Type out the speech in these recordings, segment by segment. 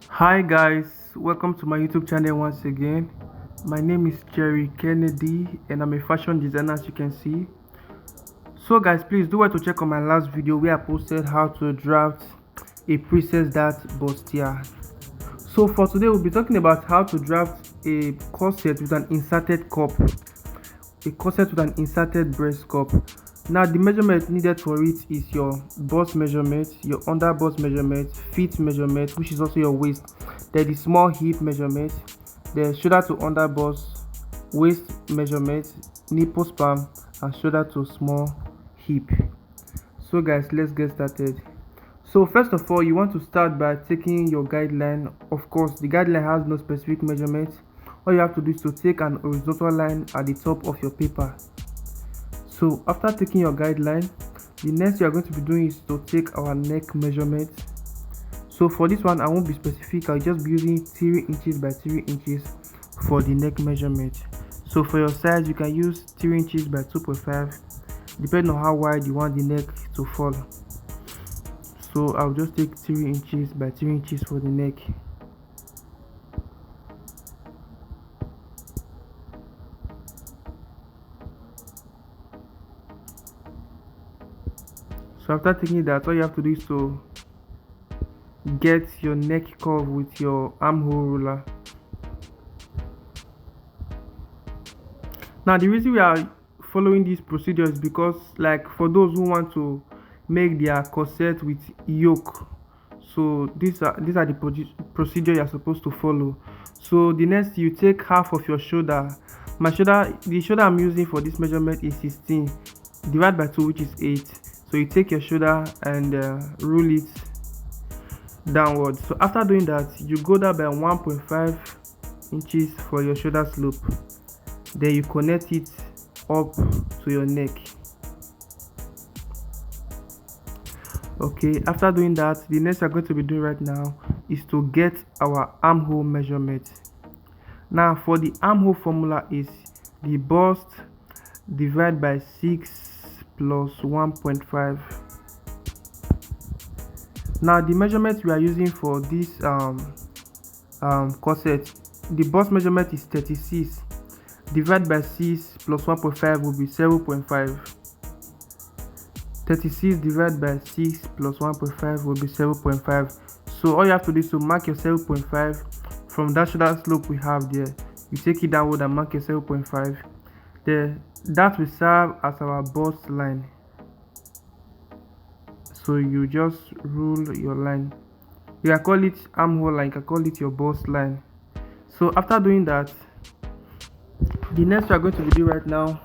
Hi guys, welcome to my YouTube channel once again. My name is Jerry Kennedy and I'm a fashion designer, as you can see. So guys, please do well to check on my last video where I posted how to draft a princess that bustier. So for today we'll be talking about how to draft a corset with an inserted cup, a corset with an inserted breast cup. Now the measurement needed for it is your bust measurement, your under bust measurement, feet measurement, which is also your waist, then the small hip measurement, the shoulder to under bust, waist measurement, nipple span, and shoulder to small hip. So guys, let's get started. So first of all, you want to start by taking your guideline. Of course, the guideline has no specific measurement. All you have to do is to take an horizontal line at the top of your paper. So after taking your guideline, the next you are going to be doing is to take our neck measurement. So for this one, I won't be specific. I'll just be using 3 inches by 3 inches for the neck measurement. So for your size, you can use 3 inches by 2.5, depending on how wide you want the neck to fall. So I'll just take 3 inches by 3 inches for the neck. So after taking that, all you have to do is to get your neck curve with your armhole ruler. Now the reason we are following this procedure is because, like, for those who want to make their corset with yoke, so these are the procedure you're supposed to follow. So the next, you take half of your shoulder. The shoulder I'm using for this measurement is 16, divide by 2, which is 8. So you take your shoulder and rule it downward. So after doing that, you go down by 1.5 inches for your shoulder slope, then you connect it up to your neck. Okay, after doing that, the next we're going to be doing right now is to get our armhole measurement. Now for the armhole formula is the bust divided by 6 plus 1.5. Now the measurement we are using for this corset, the bust measurement is 36, divided by 6 plus 1.5 will be 7.5. 36 divided by 6 plus 1.5 will be 7.5. So all you have to do is to mark your 7.5 from that shoulder slope we have there. You take it downward and mark your 7.5. Then that will serve as our bust line. So you just rule your line. You can call it armhole line, you can call it your bust line. So after doing that, the next we are going to be doing right now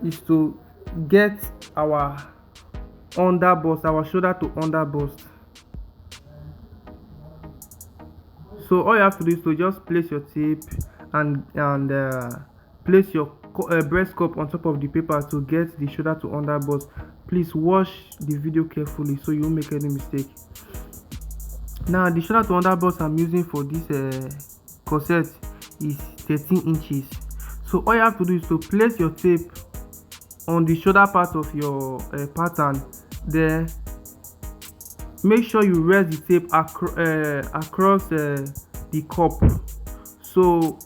is to get our under bust, our shoulder to under bust. So all you have to do is to just place your tape and place your breast cup on top of the paper to get the shoulder to under bust. Please watch the video carefully so you won't make any mistake. Now the shoulder to under bust I'm using for this corset is 13 inches. So all you have to do is to place your tape on the shoulder part of your pattern. Then make sure you rest the tape across the cup. So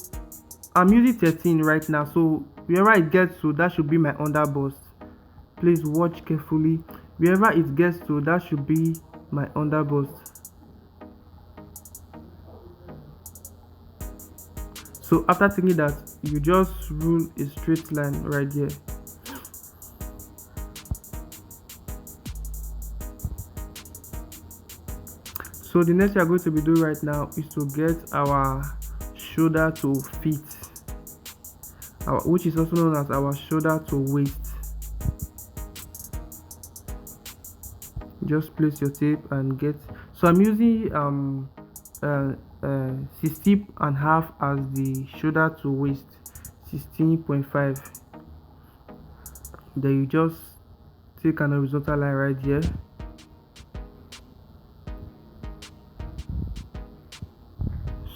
I'm using 13 right now, so wherever it gets to, that should be my under bust. Please watch carefully. Wherever it gets to, that should be my under bust. So after taking that, you just rule a straight line right there. So the next we are going to be doing right now is to get our shoulder to feet, which is also known as our shoulder to waist. Just place your tape and get. So I'm using 16.5 as the shoulder to waist, 16.5. Then you just take an horizontal line right here.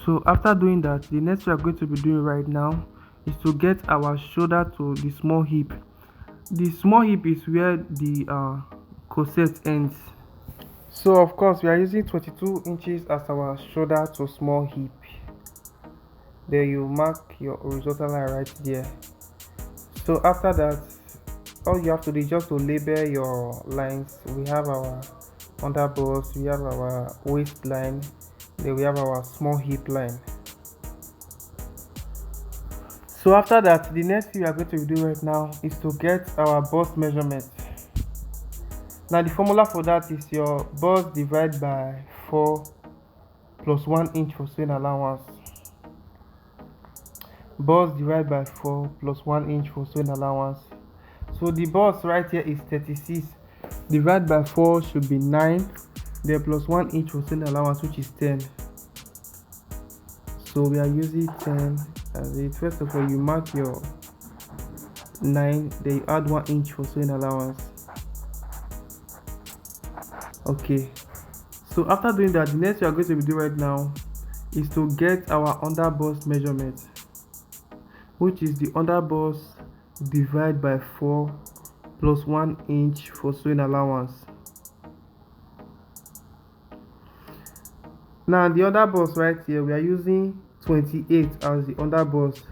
So after doing that, the next we are going to be doing right now is to get our shoulder to the small hip. The small hip is where the corset ends. So of course we are using 22 inches as our shoulder to small hip. There you mark your horizontal line right there. So after that, all you have to do is just to label your lines. We have our underbust, we have our waistline, then we have our small hip line. So after that, the next thing we are going to do right now is to get our bust measurement. Now the formula for that is your bust divided by 4 plus 1 inch for sewing allowance. Bust divided by 4 plus 1 inch for sewing allowance. So the bust right here is 36. Divided by 4 should be 9. Then plus 1 inch for sewing allowance, which is 10. So we are using 10 as it. First of all, you mark your 9, then you add 1 inch for sewing allowance. Okay. So after doing that, the next we are going to be doing right now is to get our underbust measurement, which is the underbust divided by 4 plus 1 inch for sewing allowance. Now the underbust right here, we are using 28 as the underbust.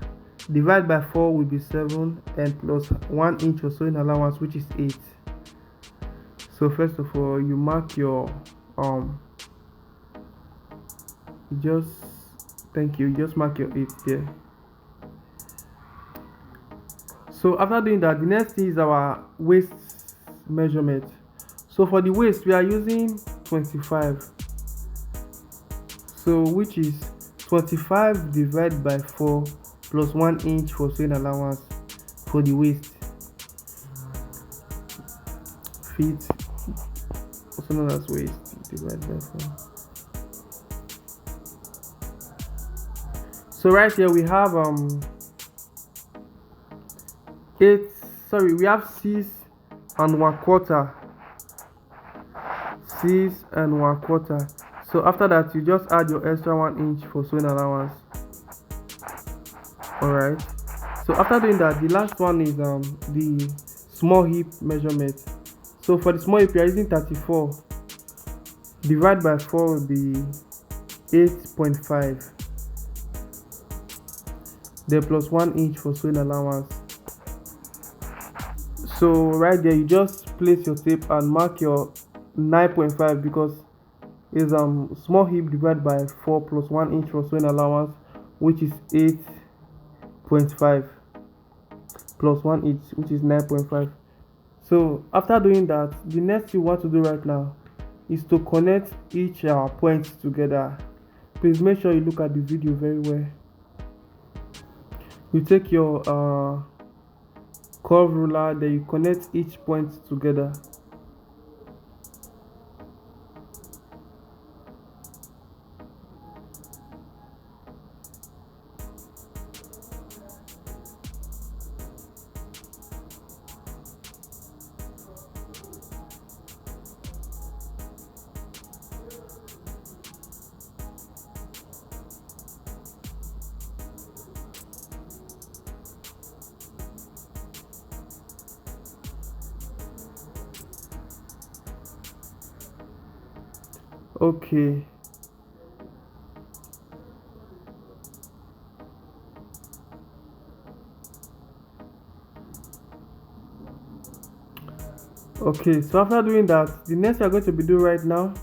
Divided by 4 will be 7, and plus 1 inch for sewing allowance, which is 8. So first of all, you mark your just mark your 8 there. So after doing that, the next thing is our waist measurement. So for the waist, we are using 25. So which is 25 divided by 4 plus 1 inch for sewing allowance for the waist. Feet, also known as waist, divided by 4. So right here we have we have 6 and 1/4. 6 and 1/4. So after that, you just add your extra 1 inch for sewing allowance. Alright. So after doing that, the last one is the small hip measurement. So for the small hip, you are using 34. Divided by 4 will be 8.5. Then plus 1 inch for sewing allowance. So right there, you just place your tape and mark your 9.5 because it's small hip divided by 4 plus 1 inch for sewing allowance, which is 8.5 plus 1 inch, which is 9.5. So after doing that, the next thing you want to do right now is to connect each points together. Please make sure you look at the video very well. You take your curve ruler, then you connect each point together. Okay. Okay, so after doing that, the next we are going to be doing right now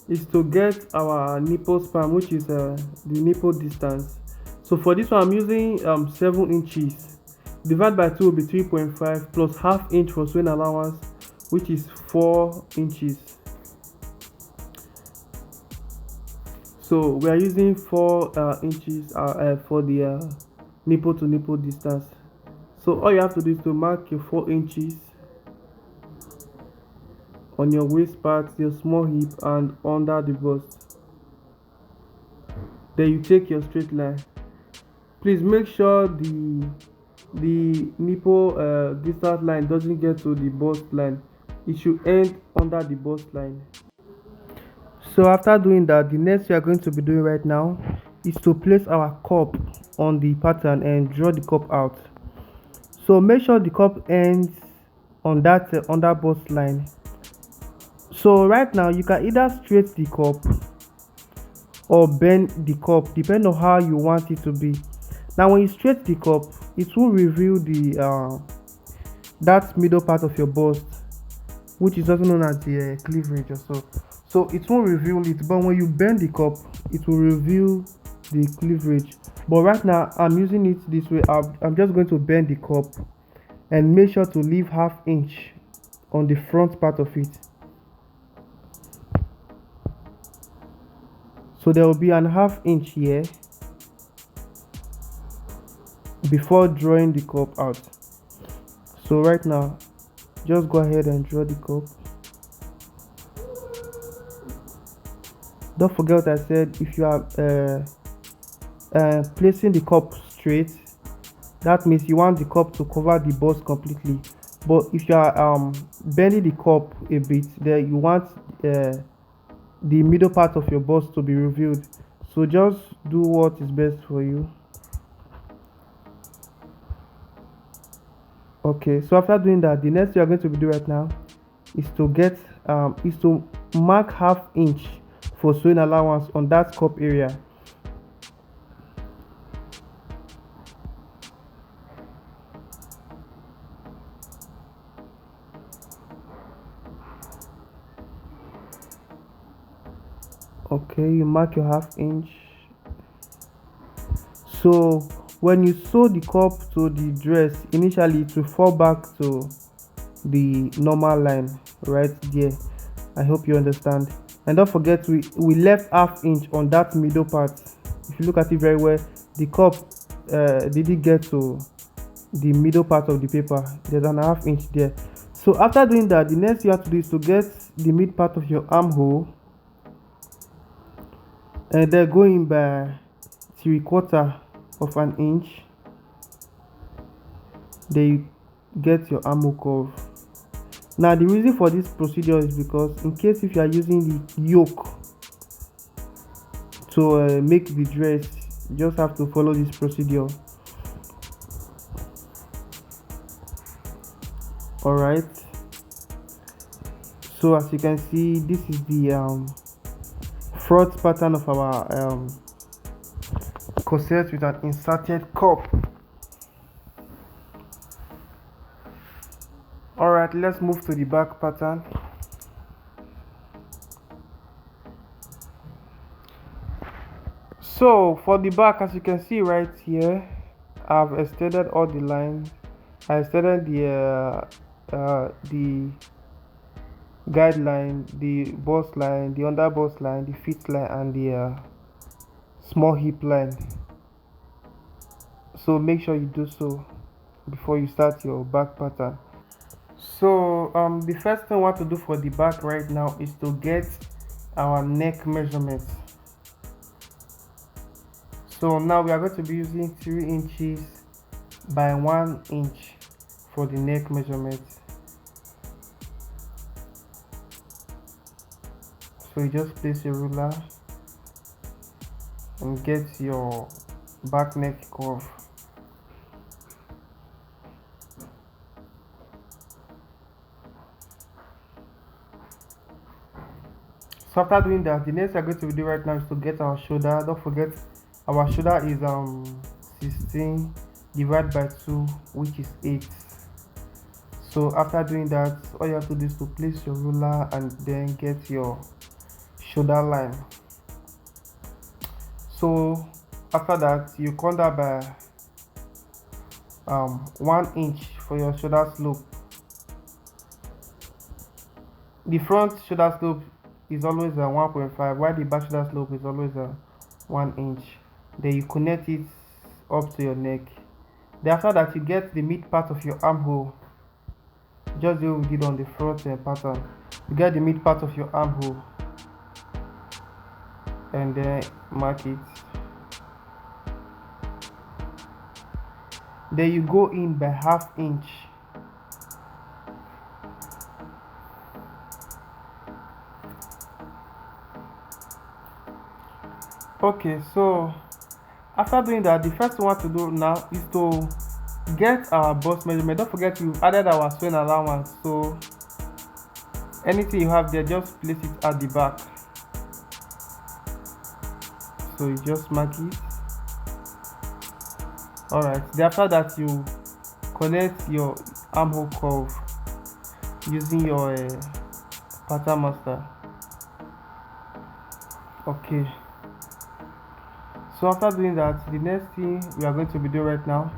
is to get our nipple span, which is the nipple distance. So for this one, I'm using 7 inches. Divided by 2 will be 3.5 plus half inch for sewing allowance, which is 4 inches. So we are using 4 inches for the nipple to nipple distance. So all you have to do is to mark your 4 inches on your waist part, your small hip, and under the bust. Then you take your straight line. Please make sure the nipple distance line doesn't get to the bust line. It should end under the bust line. So after doing that, the next we are going to be doing right now is to place our cup on the pattern and draw the cup out. So make sure the cup ends on that under bust line. So right now you can either straight the cup or bend the cup, depending on how you want it to be. Now when you straight the cup, it will reveal the that middle part of your bust, which is also known as the cleavage or so. So it won't reveal it, but when you bend the cup, it will reveal the cleavage. But right now I'm using it this way. I'm just going to bend the cup and make sure to leave ½ inch on the front part of it. So there will be an ½ inch here before drawing the cup out. So right now, just go ahead and draw the cup. Don't forget what I said. If you are placing the cup straight, that means you want the cup to cover the bust completely. But if you are bending the cup a bit, then you want the middle part of your bust to be revealed. So just do what is best for you. Okay, so after doing that, the next thing you're going to be doing right now is to mark ½ inch for sewing allowance on that cup area. Okay, you mark your ½ inch. So when you sew the cup to the dress, initially it will fall back to the normal line right there. I hope you understand. And don't forget, we left ½ inch on that middle part. If you look at it very well, the cup didn't get to the middle part of the paper. There's an ½ inch there. So after doing that, the next you have to do is to get the mid part of your armhole and then go in by 3/4 of an inch. Then you get your armhole curve. Now the reason for this procedure is because in case if you are using the yoke to make the dress, you just have to follow this procedure. Alright, so as you can see, this is the front pattern of our corset with an inserted cup. Alright, let's move to the back pattern. So for the back, as you can see right here, I've extended all the lines. I extended the guideline, the bust line, the under bust line, the feet line, and the small hip line. So make sure you do so before you start your back pattern. So the first thing I want to do for the back right now is to get our neck measurements. So now we are going to be using 3 inches by 1 inch for the neck measurement. So you just place your ruler and get your back neck curve. So after doing that, the next we are going to do right now is to get our shoulder. Don't forget, our shoulder is 16 divided by 2, which is 8. So after doing that, all you have to do is to place your ruler and then get your shoulder line. So after that, you come down by 1 inch for your shoulder slope. The front shoulder slope is always a 1.5, while the back shoulder slope is always a 1 inch. Then you connect it up to your neck. Then after that, you get the mid part of your armhole, just the way we did on the front pattern. You get the mid part of your armhole and then mark it. Then you go in by ½ inch. Okay, so after doing that, the first thing we want to do now is to get our bust measurement. Don't forget we've added our sewing allowance, so Anything you have there, just place it at the back. So you just mark it. Alright, after that you connect your armhole curve using your pattern master. Okay, so after doing that, the next thing we are going to be doing right now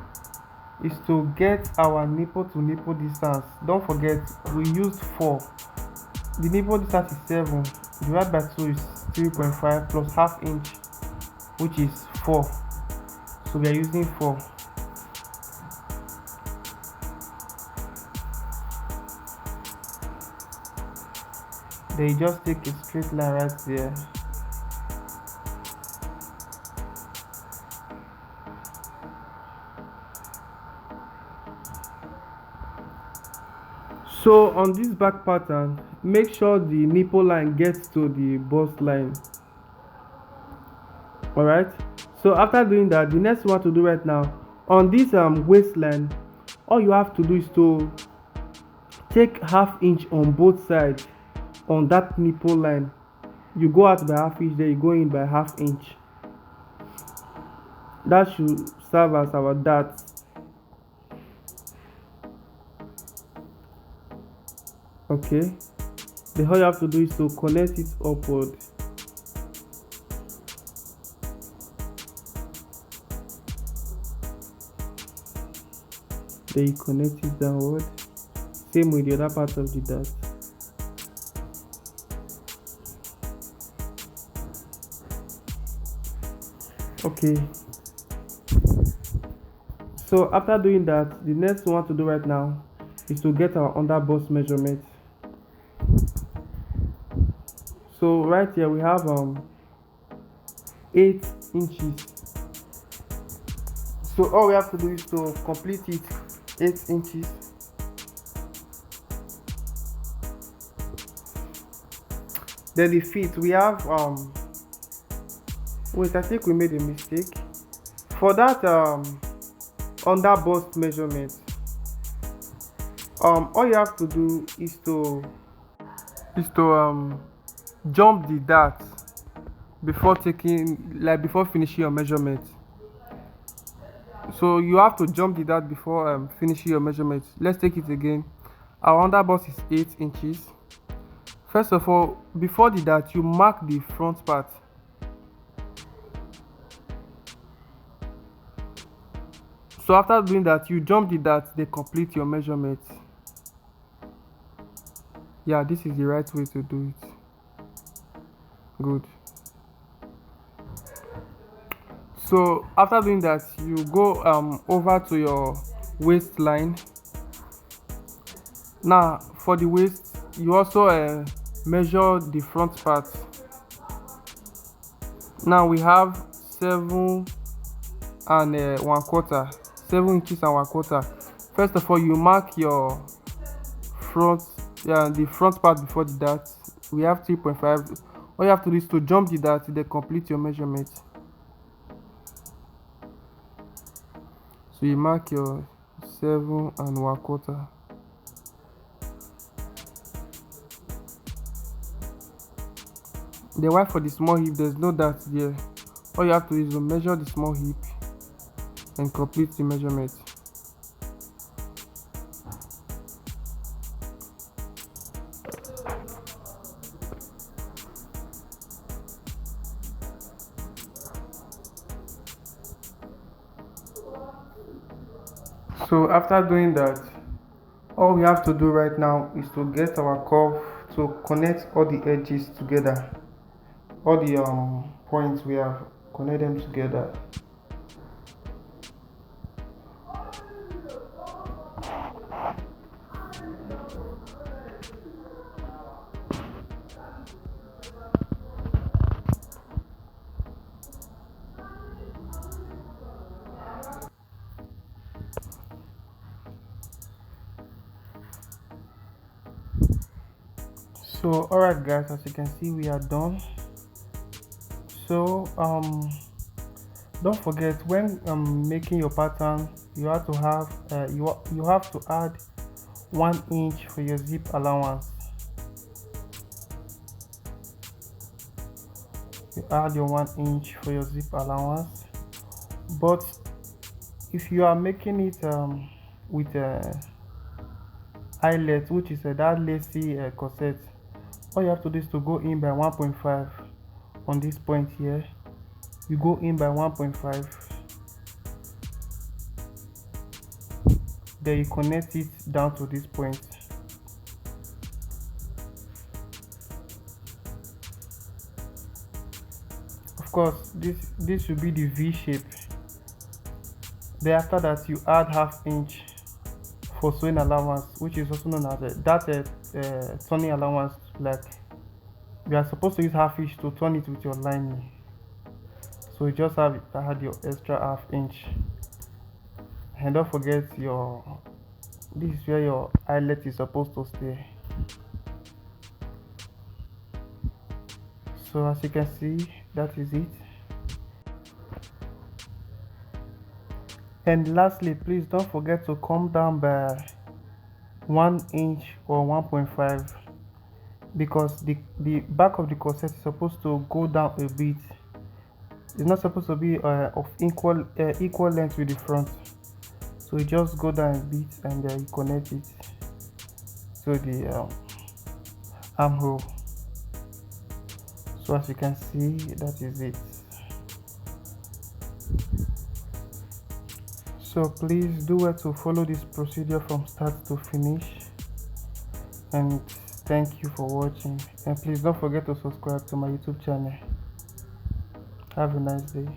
is to get our nipple to nipple distance. Don't forget, we used 4. The nipple distance is 7, divided by 2 is 3.5 plus half inch, which is 4. So we are using 4. Then you just take a straight line right there. So on this back pattern, make sure the nipple line gets to the bust line. Alright, so after doing that, the next one to do right now, on this waistline, all you have to do is to take half inch on both sides on that nipple line. You go out by half inch, then you go in by half inch. That should serve as our dart. Okay, then all you have to do is to connect it upward. Then you connect it downward. Same with the other part of the dart. Okay, so after doing that, the next one to do right now is to get our under bust measurement. So right here we have 8 inches. So all we have to do is to complete it 8 inches. Then the feet, we have wait, I think we made a mistake. For that under bust measurement, all you have to do is to jump the dart before finishing your measurement. So you have to jump the dart before finishing your measurement. Let's take it again. Our under bust is 8 inches. First of all, before the dart, you mark the front part. So after doing that, you jump the dart, then complete your measurement. Yeah, this is the right way to do it. Good. So after doing that, you go over to your waistline. Now for the waist, you also measure the front part. Now we have 7 and 1/4, 7 inches and 1/4. First of all, you mark your front, the front part before the dart. We have 3.5. All you have to do is to jump the dart, then complete your measurement. So you mark your 7 and 1/4. Then while for the small hip, there's no dart there. All you have to do is to measure the small hip and complete the measurement. So after doing that, all we have to do right now is to get our curve to connect all the edges together. All the points, we have connect them together. So alright guys, as you can see, we are done. So don't forget, when making your pattern, you have to have you have to add 1 inch for your zip allowance. you add your 1" for your zip allowance. But if you are making it with a eyelet, which is that lacy corset, all you have to do is to go in by 1.5 on this point here. You go in by 1.5, then you connect it down to this point. Of course, this should be the V shape. Then after that, you add 1/2" for sewing allowance, which is also known as that turning allowance. Like, you are supposed to use 1/2" to turn it with your lining, so you just have to add your extra 1/2". And don't forget this is where your eyelet is supposed to stay. So as you can see, that is it. And lastly, please don't forget to come down by 1" or 1.5, because the back of the corset is supposed to go down a bit. It's not supposed to be of equal length with the front, so you just go down a bit and you connect it to the armhole. So as you can see, that is it. So please do well to follow this procedure from start to finish, and thank you for watching. And please don't forget to subscribe to my YouTube channel. Have a nice day.